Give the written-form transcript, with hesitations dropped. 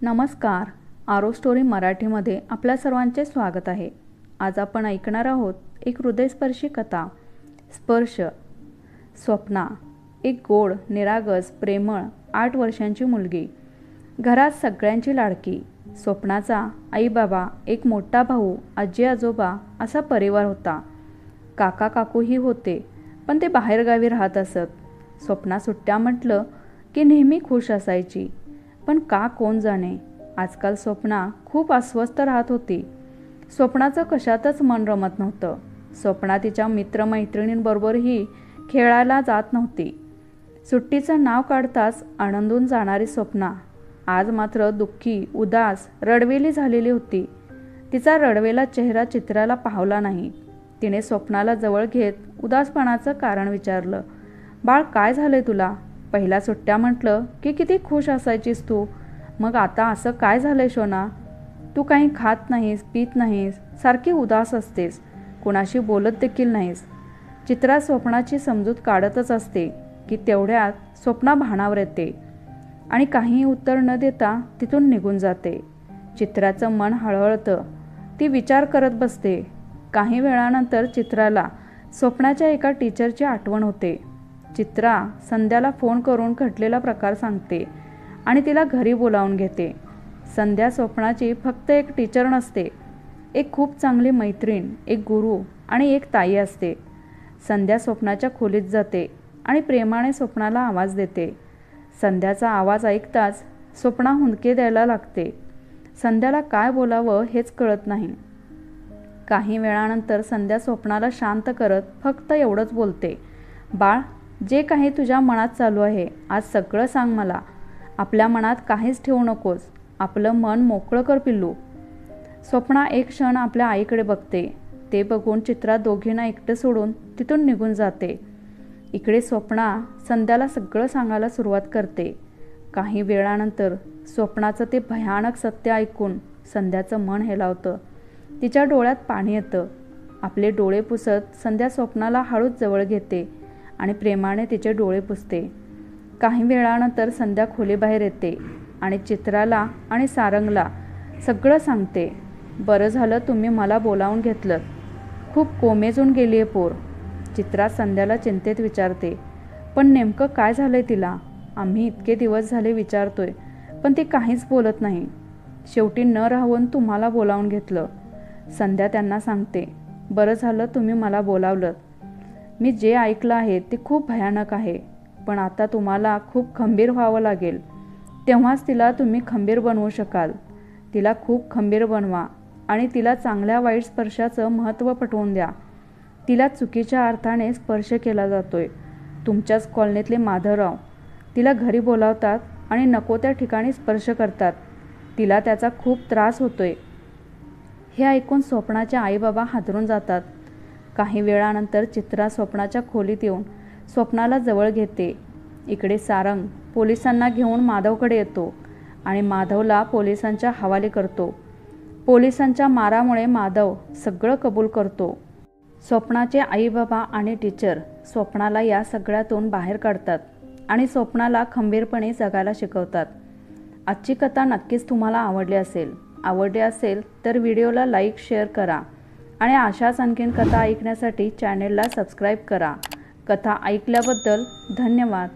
नमस्कार. आरो स्टोरी मराठीमध्ये आपल्या सर्वांचे स्वागत आहे. आज आपण ऐकणार आहोत एक हृदयस्पर्शी कथा. स्पर्श. स्वप्ना एक गोड, निरागस, प्रेमळ 8 वर्षांची मुलगी. घरात सगळ्यांची लाडकी. स्वप्नाचा आई बाबा, एक मोठा भाऊ, आजी आजोबा असा परिवार होता. काका काकूही होते, पण ते बाहेरगावी राहत असत. स्वप्ना सुट्ट्या म्हटलं की नेहमी खुश असायची. पण का कोण जाणे, आजकाल स्वप्ना खूप अस्वस्थ राहत होती. स्वप्नाचं कशातच मन रमत नव्हतं. स्वप्ना तिच्या मित्रमैत्रिणींबरोबरही खेळायला जात नव्हती. सुट्टीचं नाव काढताच आनंदून जाणारी स्वप्ना आज मात्र दुःखी, उदास, रडवेली झालेली होती. तिचा रडवेला चेहरा चित्राला पाहला नाही. तिने स्वप्नाला जवळ घेत उदासपणाचं कारण विचारलं. बाळ, काय झालंय तुला? पहिल्या सुट्ट्या म्हटलं की किती खुश असायचीस तू, मग आता असं काय झालंय शोना? तू काही खात नाहीस, पीत नाहीस, सारखी उदास असतेस, कुणाशी बोलत देखील नाहीस. चित्रा स्वप्नाची समजूत काढतच असते की तेवढ्यात स्वप्ना भानावर येते आणि काहीही उत्तर न देता तिथून निघून जाते. चित्राचं मन हळहळतं. ती विचार करत बसते. काही वेळानंतर चित्राला स्वप्नाच्या एका टीचरची आठवण होते. चित्रा संध्याला फोन करून घडलेला प्रकार सांगते आणि तिला घरी बोलावून घेते. संध्या स्वप्नाची फक्त एक टीचर नसते, एक खूप चांगली मैत्रीण, एक गुरु आणि एक ताई असते. संध्या स्वप्नाच्या खोलीत जाते आणि प्रेमाने स्वप्नाला आवाज देते. संध्याचा आवाज ऐकताच स्वप्ना हुंदके द्यायला लागते. संध्याला काय बोलावं हेच कळत नाही. काही वेळानंतर संध्या स्वप्नाला शांत करत फक्त एवढंच बोलते. बाळ, जे काही तुझ्या मनात चालू आहे आज सगळं सांग मला. आपल्या मनात काहीच ठेवू नकोस. आपलं मन मोकळं कर पिल्लू. स्वप्ना एक क्षण आपल्या आईकडे बघते. ते बघून चित्रा दोघींना एकटं सोडून तिथून निघून जाते. इकडे स्वप्ना संध्याला सगळं सांगायला सुरुवात करते. काही वेळानंतर स्वप्नाचं ते भयानक सत्य ऐकून संध्याचं मन हेलावतं. तिच्या डोळ्यात पाणी येतं. आपले डोळे पुसत संध्या स्वप्नाला हळूच जवळ घेते आणि प्रेमाने तिचे डोळे पुसते. काही वेळानंतर संध्या खोलीबाहेर येते आणि चित्राला आणि सारंगला सगळं सांगते. बरं झालं तुम्ही मला बोलावून घेतलं. खूप कोमेजून गेली आहे पोर. चित्रा संध्याला चिंतेत विचारते. पण नेमकं काय झालंय तिला? आम्ही इतके दिवस झाले विचारतोय, पण ती काहीच बोलत नाही. शेवटी न राहून तुम्हाला बोलावून घेतलं. संध्या त्यांना सांगते. बरं झालं तुम्ही मला बोलावलं. मी जे ऐकलं आहे ते खूप भयानक आहे, पण आता तुम्हाला खूप खंबीर व्हावं लागेल. तेव्हाच तिला तुम्ही खंबीर बनवू शकाल. तिला खूप खंबीर बनवा आणि तिला चांगल्या वाईट स्पर्शाचं महत्त्व पटवून द्या. तिला चुकीच्या अर्थाने स्पर्श केला जातोय. तुमच्याच कॉलनीतले माधवराव तिला घरी बोलावतात आणि नको त्या ठिकाणी स्पर्श करतात. तिला त्याचा खूप त्रास होतोय. हे ऐकून स्वप्नाचे आईबाबा हादरून जातात. काही वेळानंतर चित्रा स्वप्नाच्या खोलीत येऊन स्वप्नाला जवळ घेते. इकडे सारंग पोलिसांना घेऊन माधवकडे येतो आणि माधवला पोलिसांच्या हवाले करतो. पोलिसांच्या मारामुळे माधव सगळं कबूल करतो. स्वप्नाचे आईबाबा आणि टीचर स्वप्नाला या सगळ्यातून बाहेर काढतात आणि स्वप्नाला खंबीरपणे जगायला शिकवतात. आजची कथा नक्कीच तुम्हाला आवडली असेल तर व्हिडिओला लाईक, शेअर करा आणि अशाच आणखीन कथा ऐकण्यासाठी चॅनेलला सबस्क्राईब करा. कथा ऐकल्याबद्दल धन्यवाद.